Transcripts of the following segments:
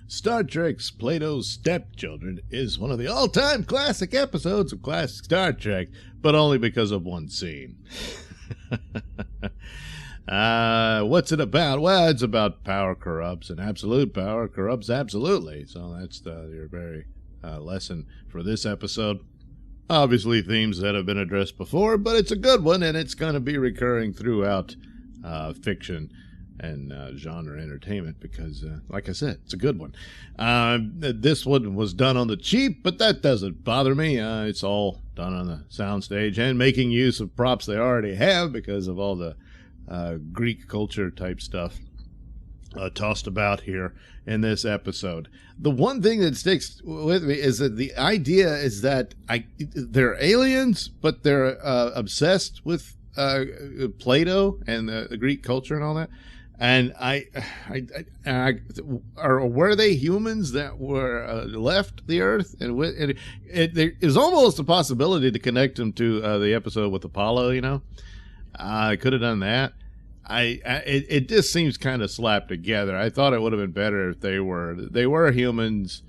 Star Trek's Plato's Stepchildren is one of the all-time classic episodes of classic Star Trek, but only because of one scene. What's it about? Well, it's about power corrupts, and absolute power corrupts absolutely. So that's your very lesson for this episode. Obviously, themes that have been addressed before, but it's a good one, and it's going to be recurring throughout fiction and genre entertainment because, like I said, it's a good one. This one was done on the cheap, but that doesn't bother me. It's all done on the soundstage and making use of props they already have because of all the Greek culture type stuff tossed about here in this episode. The one thing that sticks with me is that the idea is that they're aliens, but they're obsessed with Plato and the Greek culture and all that. And were they humans that were left the Earth? And there is almost a possibility to connect them to the episode with Apollo. You know, I could have done that. It just seems kind of slapped together. I thought it would have been better if they were humans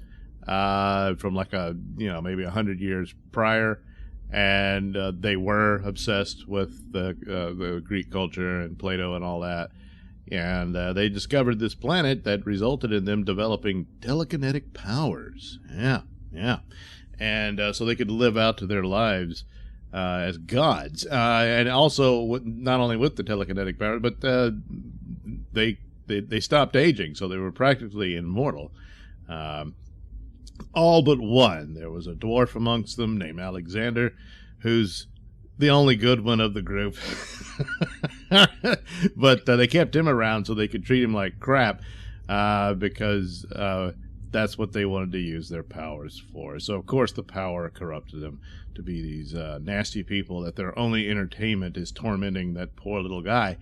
from like maybe 100 years prior, and they were obsessed with the Greek culture and Plato and all that. And they discovered this planet that resulted in them developing telekinetic powers. Yeah. And so they could live out to their lives as gods. And also, not only with the telekinetic power, but they stopped aging, so they were practically immortal. All but one. There was a dwarf amongst them named Alexander, who's the only good one of the group. But they kept him around so they could treat him like crap because that's what they wanted to use their powers for. So, of course, the power corrupted them to be these nasty people that their only entertainment is tormenting that poor little guy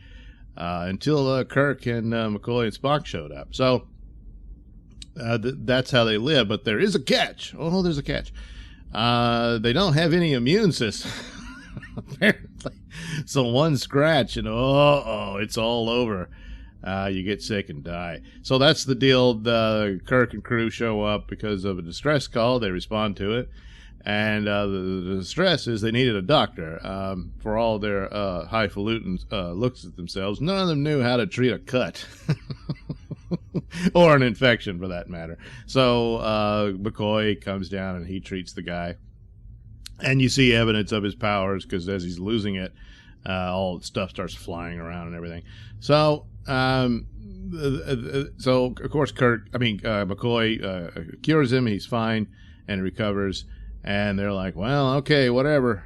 until Kirk and McCoy and Spock showed up. So that's how they live. But there is a catch. Oh, there's a catch. They don't have any immune system. Apparently. So one scratch and it's all over. You get sick and die. So that's the deal. The Kirk and crew show up because of a distress call. They respond to it. And the distress is they needed a doctor. For all their highfalutin looks at themselves, none of them knew how to treat a cut. Or an infection, for that matter. So McCoy comes down and he treats the guy. And you see evidence of his powers because as he's losing it, all stuff starts flying around and everything. So, of course, McCoy cures him. He's fine and recovers. And they're like, well, okay, whatever.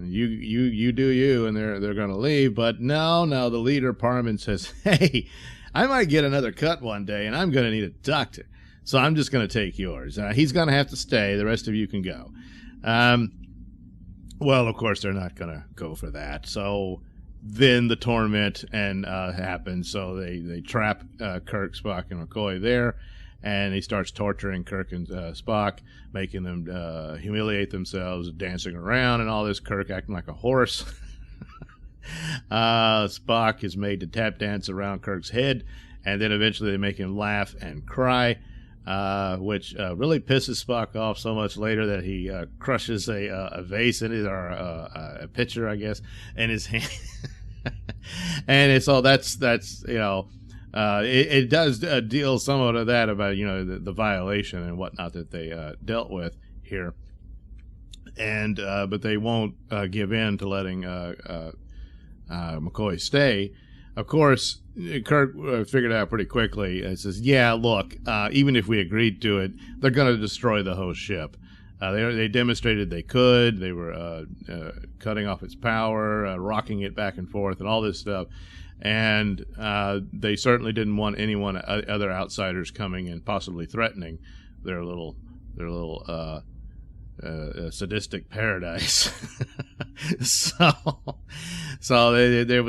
You do you. And they're going to leave. But no, the leader, Parman, says, hey, I might get another cut one day and I'm going to need a doctor. So I'm just going to take yours. He's going to have to stay. The rest of you can go. Well, of course, they're not going to go for that. So then the torment happens. So they trap Kirk, Spock, and McCoy there, and he starts torturing Kirk and Spock, making them humiliate themselves, dancing around and all this. Kirk acting like a horse. Spock is made to tap dance around Kirk's head, and then eventually they make him laugh and cry. Which really pisses Spock off so much later that he crushes a vase in his, or a pitcher, I guess, in his hand. And it's all it does deal somewhat of that about the violation and whatnot that they dealt with here, and but they won't give in to letting McCoy stay. Of course, Kirk figured out pretty quickly. It says, yeah, look, even if we agreed to it, they're going to destroy the whole ship. They demonstrated they could. They were cutting off its power, rocking it back and forth, and all this stuff. And they certainly didn't want other outsiders coming and possibly threatening their little sadistic paradise. So there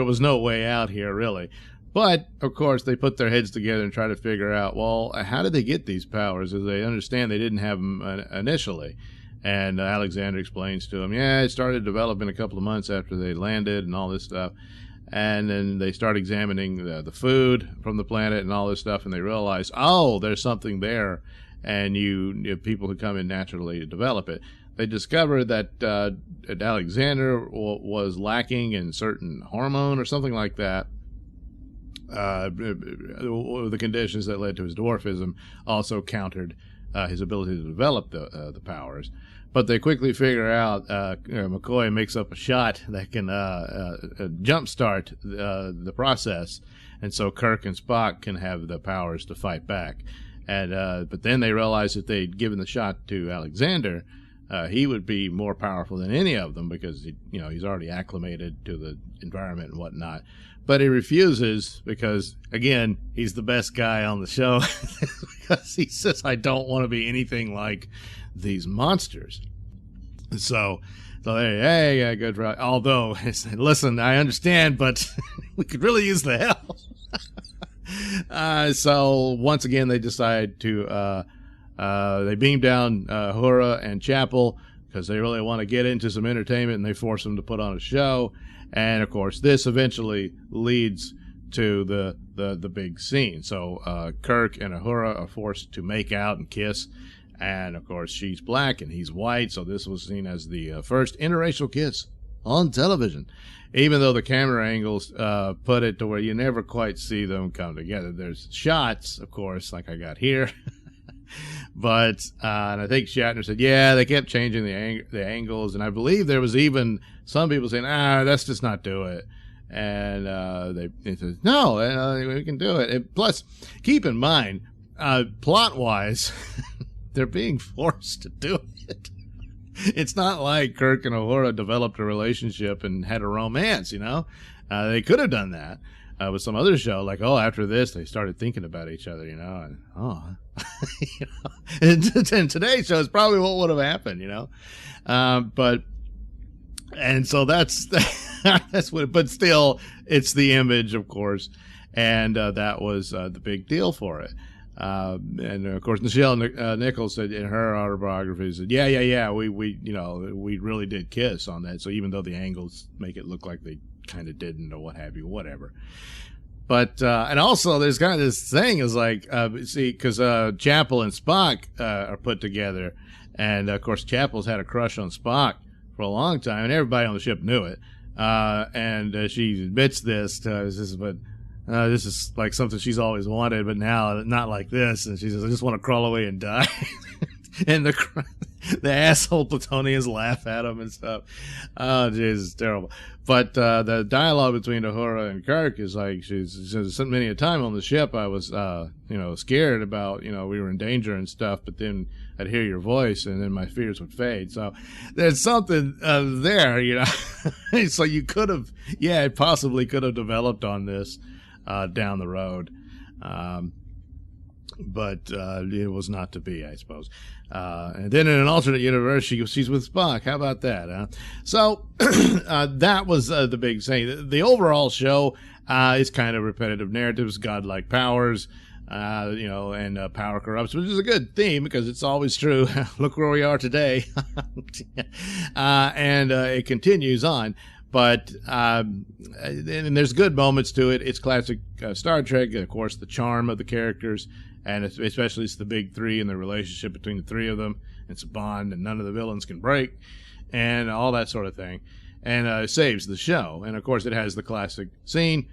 was no way out here, really. But of course they put their heads together and try to figure out, well, how did they get these powers? As they understand they didn't have them initially. And Alexander explains to him, it started developing a couple of months after they landed and all this stuff. And then they start examining the food from the planet and all this stuff, and they realize, oh, there's something there, and people who come in naturally to develop it. They discover that Alexander was lacking in certain hormone or something like that. The conditions that led to his dwarfism also countered his ability to develop the powers. But they quickly figure out McCoy makes up a shot that can jumpstart the process, and so Kirk and Spock can have the powers to fight back. And but then they realize that they'd given the shot to Alexander, he would be more powerful than any of them because he's already acclimated to the environment and whatnot. But he refuses because, again, he's the best guy on the show because he says, I don't want to be anything like these monsters. So hey, good try. Although, listen, I understand, but we could really use the help. So once again, they decide to they beam down Uhura and Chapel because they really want to get into some entertainment, and they force them to put on a show. And of course, this eventually leads to the big scene. So Kirk and Uhura are forced to make out and kiss. And of course, she's black and he's white. So this was seen as the first interracial kiss on television, even though the camera angles put it to where you never quite see them come together. There's shots, of course, like I got here. But and I think Shatner said, yeah, they kept changing the angles, and I believe there was even some people saying, let's just not do it. And they said, no, we can do it. And plus, keep in mind, plot-wise, they're being forced to do it. It's not like Kirk and Uhura developed a relationship and had a romance, They could have done that with some other show, like, after this, they started thinking about each other, and, and today's show is probably what would have happened, and so that's what, but still, it's the image, of course, and that was the big deal for it. And of course, Nichelle Nichols said in her autobiography, said, yeah, we really did kiss on that. So even though the angles make it look like they kind of didn't or what have you, whatever. But and also there's kind of this thing is like because Chapel and Spock are put together, and of course Chapel's had a crush on Spock for a long time, and everybody on the ship knew it. And she admits this, but this is like something she's always wanted, but now not like this. And she says, I just want to crawl away and die. And the asshole Platonians laugh at him and stuff. Oh, jeez, it's terrible. But the dialogue between Uhura and Kirk is like, she says, many a time on the ship I was, scared about, we were in danger and stuff, but then I'd hear your voice and then my fears would fade. So there's something there, So you could have, it possibly could have developed on this down the road. But it was not to be, I suppose. And then in an alternate universe, she's with Spock. How about that, huh? So that was the big thing. The overall show is kind of repetitive narratives, godlike powers, and power corrupts, which is a good theme because it's always true. Look where we are today. And it continues on. But and there's good moments to it. It's classic Star Trek, of course, the charm of the characters, and especially it's the big three and the relationship between the three of them. It's a bond and none of the villains can break, and all that sort of thing. And it saves the show. And, of course, it has the classic scene,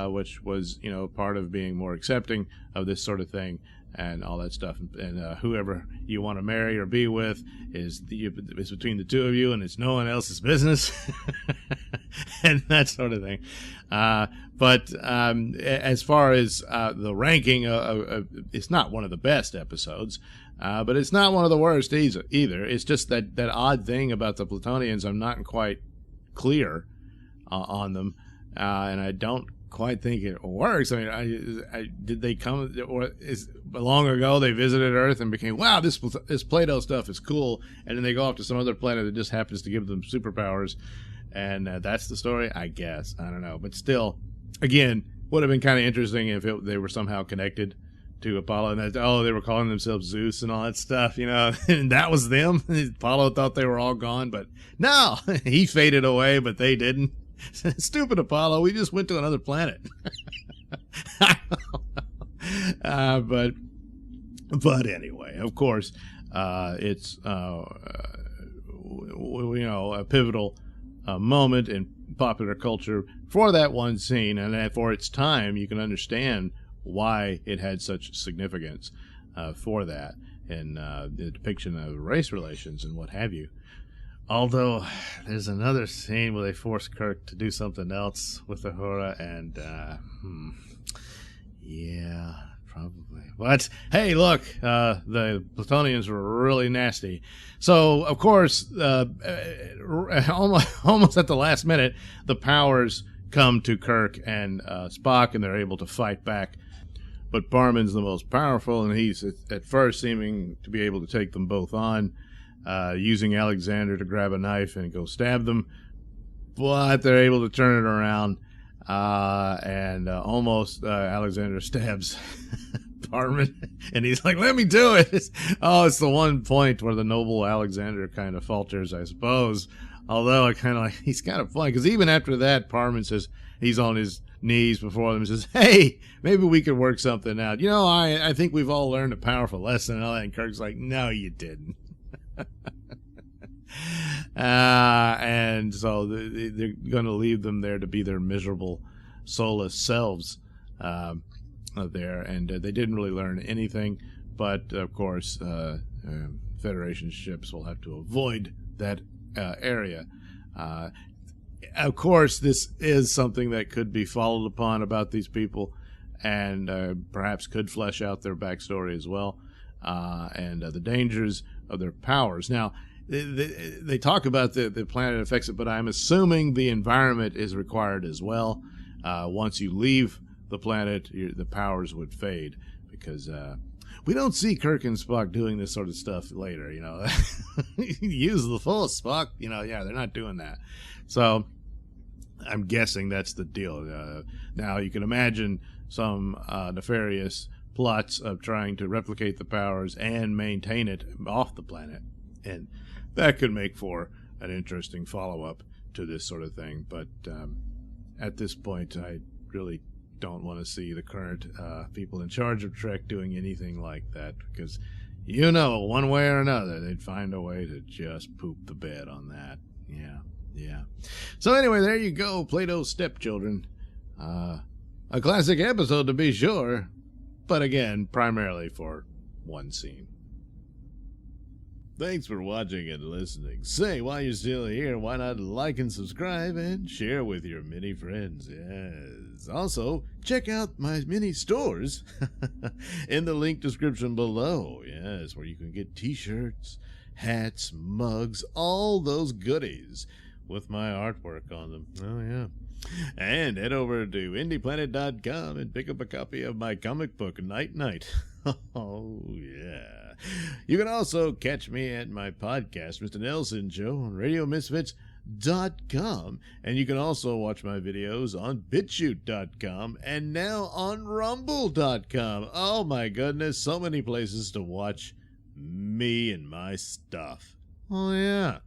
which was, part of being more accepting of this sort of thing and all that stuff. And whoever you want to marry or be with is between the two of you, and it's no one else's business. And that sort of thing. But as far as the ranking, it's not one of the best episodes, but it's not one of the worst either. It's just that odd thing about the Platonians. I'm not quite clear on them, and I don't quite think it works. I mean, did they come, or is long ago they visited Earth and became, wow, this Plato stuff is cool, and then they go off to some other planet that just happens to give them superpowers, and that's the story, I guess. I don't know, but still, again, would have been kind of interesting if they were somehow connected to Apollo, and they were calling themselves Zeus and all that stuff, and that was them. Apollo thought they were all gone, but no, he faded away, but they didn't. Stupid Apollo, we just went to another planet. But anyway, of course, it's a pivotal moment in popular culture for that one scene, and for its time, you can understand why it had such significance for that, and the depiction of race relations and what have you. Although there's another scene where they force Kirk to do something else with Uhura, and yeah, probably. But hey, look, the Platonians were really nasty. So of course, almost at the last minute, the powers come to Kirk and Spock, and they're able to fight back. But Barman's the most powerful, and he's at first seeming to be able to take them both on, using Alexander to grab a knife and go stab them. But they're able to turn it around, and almost Alexander stabs Barman, and he's like, "Let me do it." It's the one point where the noble Alexander kind of falters, I suppose. Although he's kind of funny, because even after that, Parman says he's on his knees before them and says, "Hey, maybe we could work something out. I think we've all learned a powerful lesson." And all that. And Kirk's like, "No, you didn't." And so they're going to leave them there to be their miserable, soulless selves there. And they didn't really learn anything. But, of course, Federation ships will have to avoid that area. Of course, this is something that could be followed upon about these people, and perhaps could flesh out their backstory as well, and the dangers of their powers. Now, they talk about the planet affects it, but I'm assuming the environment is required as well. Once you leave the planet, the powers would fade, because we don't see Kirk and Spock doing this sort of stuff later. Use the Force, Spock. Yeah, they're not doing that. So I'm guessing that's the deal. Now, you can imagine some nefarious plots of trying to replicate the powers and maintain it off the planet. And that could make for an interesting follow-up to this sort of thing. But at this point, I really don't want to see the current people in charge of Trek doing anything like that, because one way or another, they'd find a way to just poop the bed on that. Yeah. So anyway, there you go, Plato's Stepchildren. A classic episode, to be sure, but again, primarily for one scene. Thanks for watching and listening. Say, while you're still here, why not like and subscribe and share with your many friends? Yes. Also, check out my mini stores in the link description below. Yes, where you can get t-shirts, hats, mugs, all those goodies with my artwork on them. Oh, yeah. And head over to indieplanet.com and pick up a copy of my comic book, Night Night. Oh, yeah. You can also catch me at my podcast, Mr Nailsin Show, on RadioMisfits.com. And you can also watch my videos on BitChute.com and now on Rumble.com. Oh, my goodness, so many places to watch me and my stuff. Oh, yeah.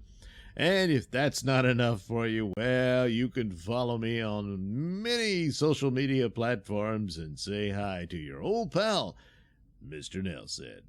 And if that's not enough for you, well, you can follow me on many social media platforms and say hi to your old pal, Mr. Nailsin.